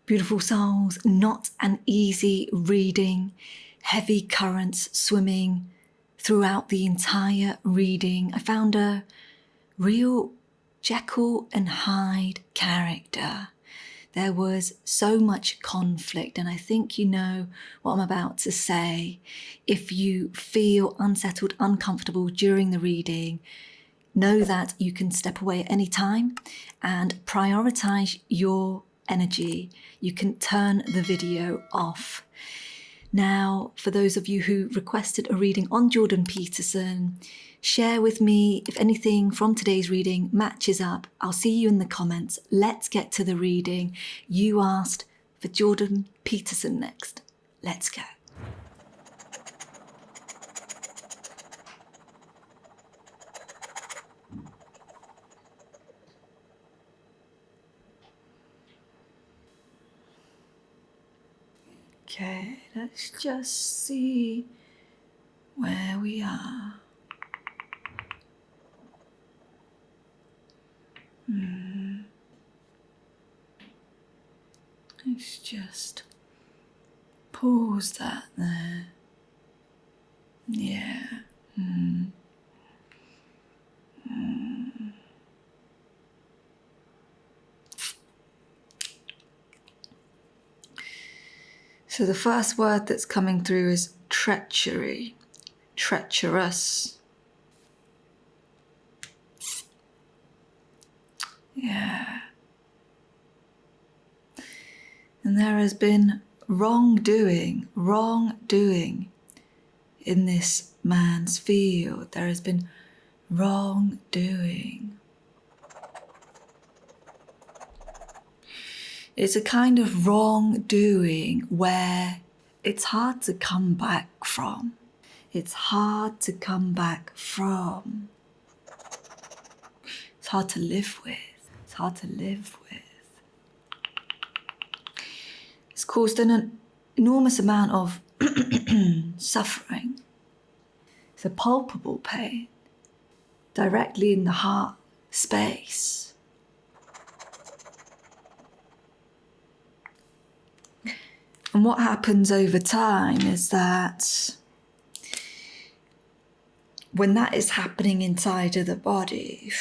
Beautiful souls, not an easy reading, heavy currents swimming throughout the entire reading. I found a real Jekyll and Hyde character. There was so much conflict, and I think you know what I'm about to say. If you feel unsettled, uncomfortable during the reading, know that you can step away at any time and prioritize your energy. You can turn the video off. Now, for those of you who requested a reading on Jordan Peterson, share with me if anything from today's reading matches up. I'll see you in the comments. Let's get to the reading. You asked for Jordan Peterson next. Let's go. Okay, let's just see where we are. Let's just pause that there. Yeah. So the first word that's coming through is treachery, treacherous. Yeah. And there has been wrongdoing in this man's field. There has been wrongdoing. It's a kind of wrongdoing where it's hard to come back from. It's hard to come back from. It's hard to live with. It's hard to live with. It's caused an enormous amount of suffering. It's a palpable pain directly in the heart space. And what happens over time is that when that is happening inside of the body,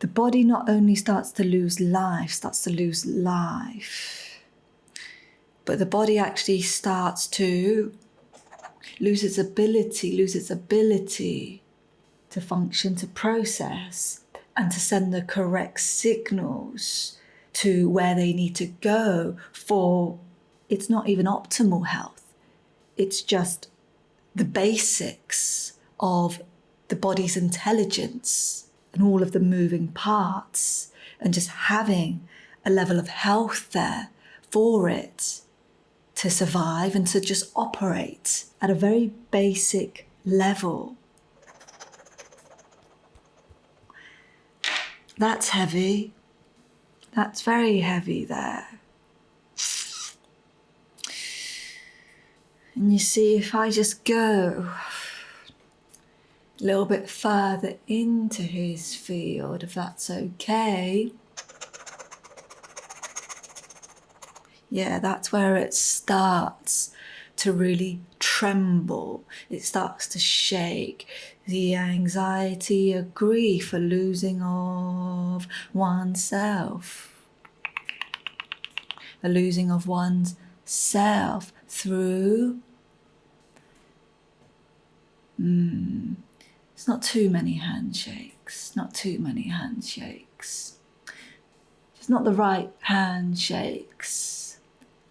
the body not only starts to lose life, but the body actually starts to lose its ability to function, to process, and to send the correct signals to where they need to go for, it's not even optimal health. It's just the basics of the body's intelligence and all of the moving parts, and just having a level of health there for it to survive and to just operate at a very basic level. That's heavy. That's very heavy there. And you see, if I just go a little bit further into his field, if that's okay. Yeah, that's where it starts to really tremble. It starts to shake. The anxiety, a grief, a losing of oneself. A losing of one's self through it's not too many handshakes, It's not the right handshakes.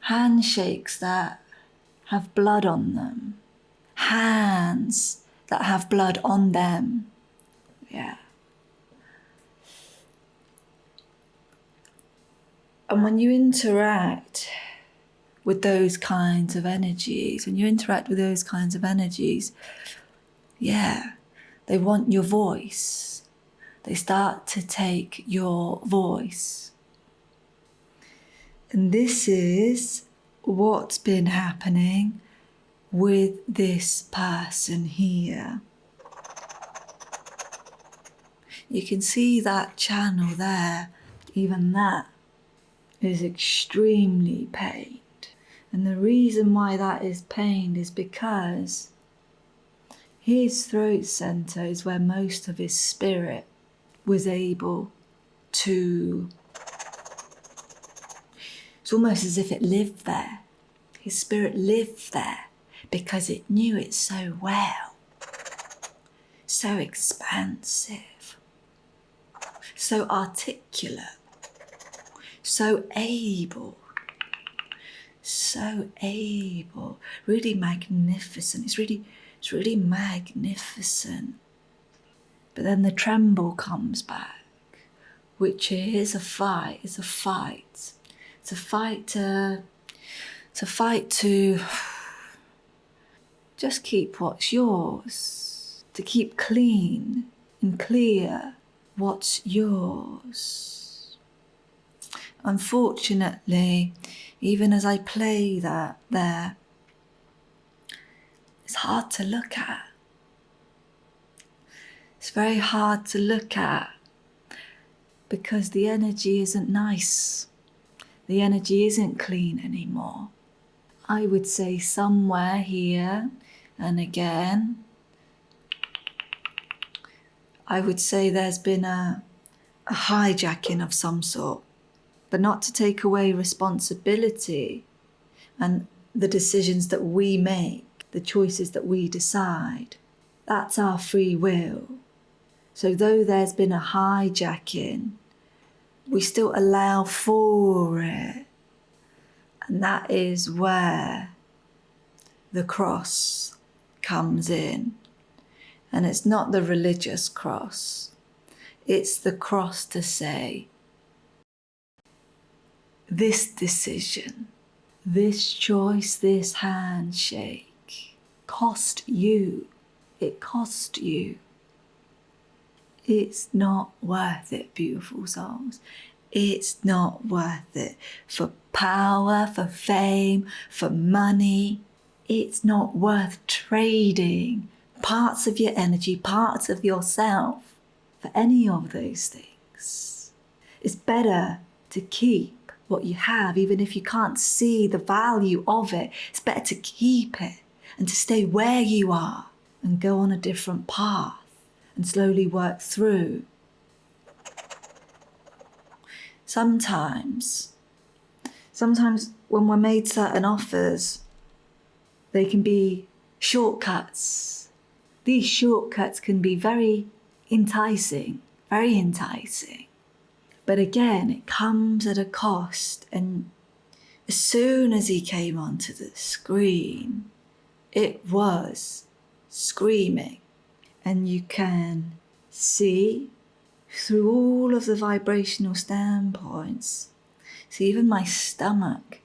Handshakes that have blood on them. Hands that have blood on them. Yeah. And when you interact with those kinds of energies, yeah, they want your voice. They start to take your voice. And this is what's been happening with this person here. You can see that channel there. Even that is extremely pained. And the reason why that is pained is because his throat center is where most of his spirit was able to... It's almost as if it lived there. His spirit lived there because it knew it so well. So expansive. So articulate. So able. So able. Really magnificent. It's really magnificent. But then the tremble comes back, which is a fight. It's a fight. It's a fight to just keep what's yours, to keep clean and clear what's yours. Unfortunately, even as I play that there, it's hard to look at. It's very hard to look at because the energy isn't nice. The energy isn't clean anymore. I would say somewhere here and again, I would say there's been a hijacking of some sort, but not to take away responsibility and the decisions that we make, the choices that we decide. That's our free will. So though there's been a hijacking, we still allow for it. And that is where the cross comes in. And it's not the religious cross. It's the cross to say, this decision, this choice, this handshake cost you. It cost you. It's not worth it, beautiful souls. It's not worth it for power, for fame, for money. It's not worth trading parts of your energy, parts of yourself for any of those things. It's better to keep what you have, even if you can't see the value of it. It's better to keep it and to stay where you are and go on a different path and slowly work through. Sometimes when we're made certain offers, they can be shortcuts. These shortcuts can be very enticing. But again, it comes at a cost. And as soon as he came onto the screen, it was screaming. And you can see through all of the vibrational standpoints. See, even my stomach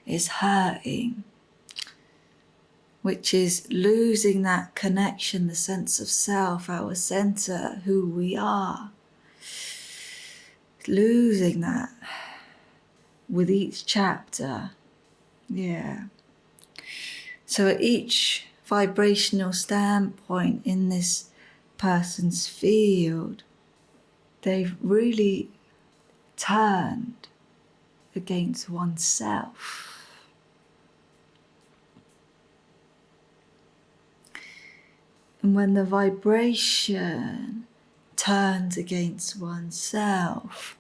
is hurting, which is losing that connection, the sense of self, our center, who we are. Losing that with each chapter. Yeah. So at each vibrational standpoint in this person's field, they've really turned against oneself. And when the vibration turns against oneself,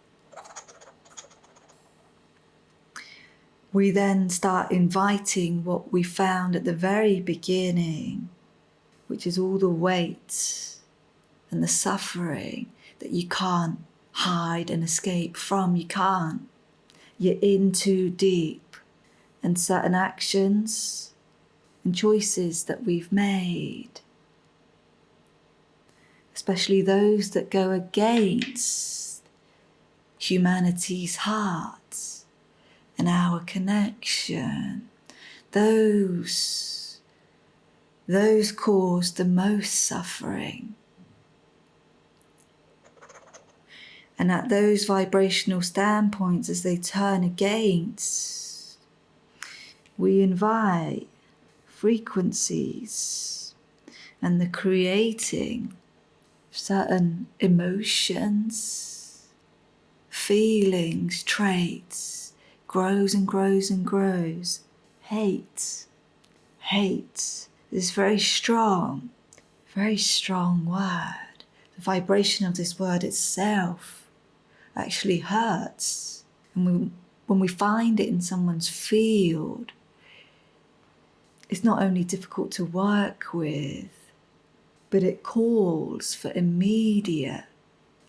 we then start inviting what we found at the very beginning, which is all the weight and the suffering that you can't hide and escape from. You can't. You're in too deep. And certain actions and choices that we've made, especially those that go against humanity's hearts and our connection, those cause the most suffering. And at those vibrational standpoints, as they turn against, we invite frequencies and the creating certain emotions, feelings, traits, grows and grows and grows. Hate is very strong word. The vibration of this word itself actually hurts. And when we find it in someone's field, it's not only difficult to work with, but it calls for immediate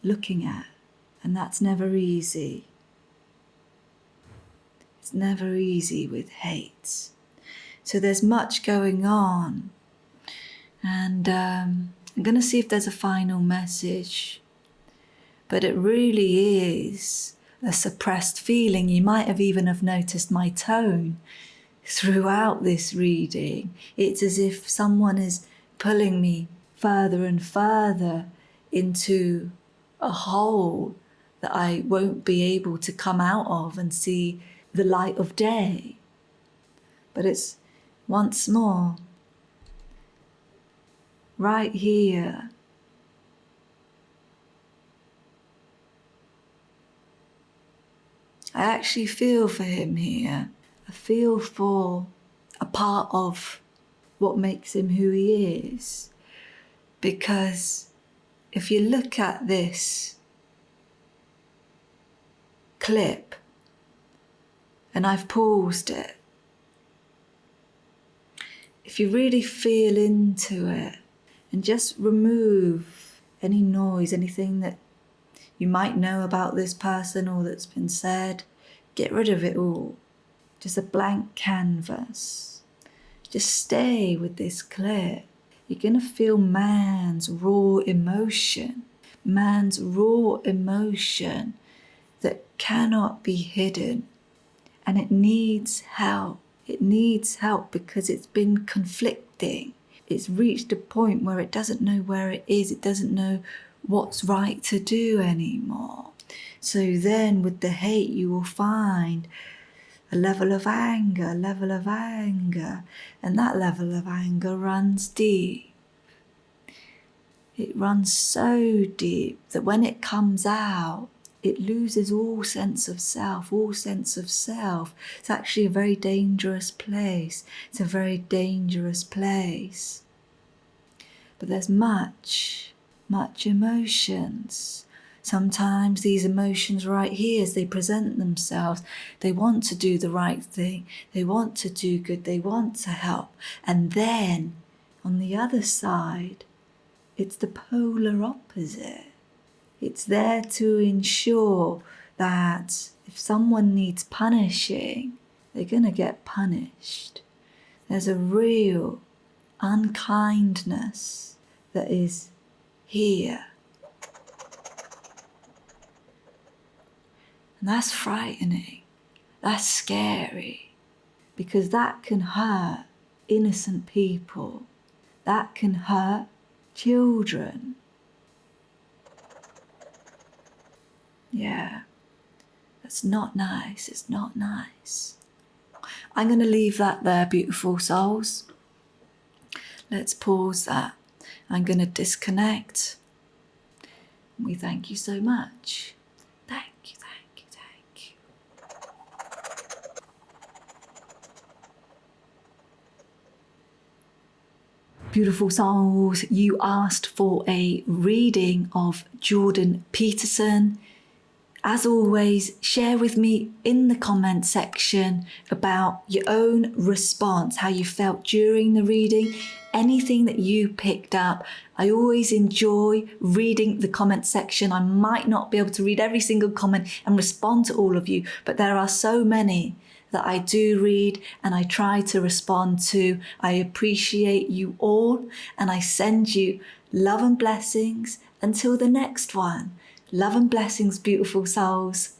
looking at. And that's never easy. It's never easy with hate. So there's much going on. And I'm going to see if there's a final message. But it really is a suppressed feeling. You might have even have noticed my tone throughout this reading. It's as if someone is pulling me further and further into a hole that I won't be able to come out of and see the light of day. But it's once more right here. I actually feel for him here. I feel for a part of what makes him who he is. Because if you look at this clip, and I've paused it, if you really feel into it and just remove any noise, anything that you might know about this person or that's been said, get rid of it all. Just a blank canvas. Just stay with this clip. You're going to feel man's raw emotion that cannot be hidden. And it needs help. It needs help because it's been conflicting. It's reached a point where it doesn't know where it is. It doesn't know what's right to do anymore. So then with the hate, you will find a level of anger. And that level of anger runs deep. It runs so deep that when it comes out, it loses all sense of self. It's actually a very dangerous place. But there's much emotions. Sometimes these emotions right here, as they present themselves, they want to do the right thing. They want to do good. They want to help. And then on the other side, it's the polar opposite. It's there to ensure that if someone needs punishing, they're going to get punished. There's a real unkindness that is here. And that's frightening. That's scary. Because that can hurt innocent people. That can hurt children. Yeah, that's not nice. It's not nice. I'm going to leave that there, beautiful souls. Let's pause that. I'm going to disconnect. We thank you so much. Thank you. Beautiful souls, you asked for a reading of Jordan Peterson. As always, share with me in the comment section about your own response, how you felt during the reading, anything that you picked up. I always enjoy reading the comment section. I might not be able to read every single comment and respond to all of you, but there are so many that I do read and I try to respond to. I appreciate you all and I send you love and blessings until the next one. Love and blessings, beautiful souls.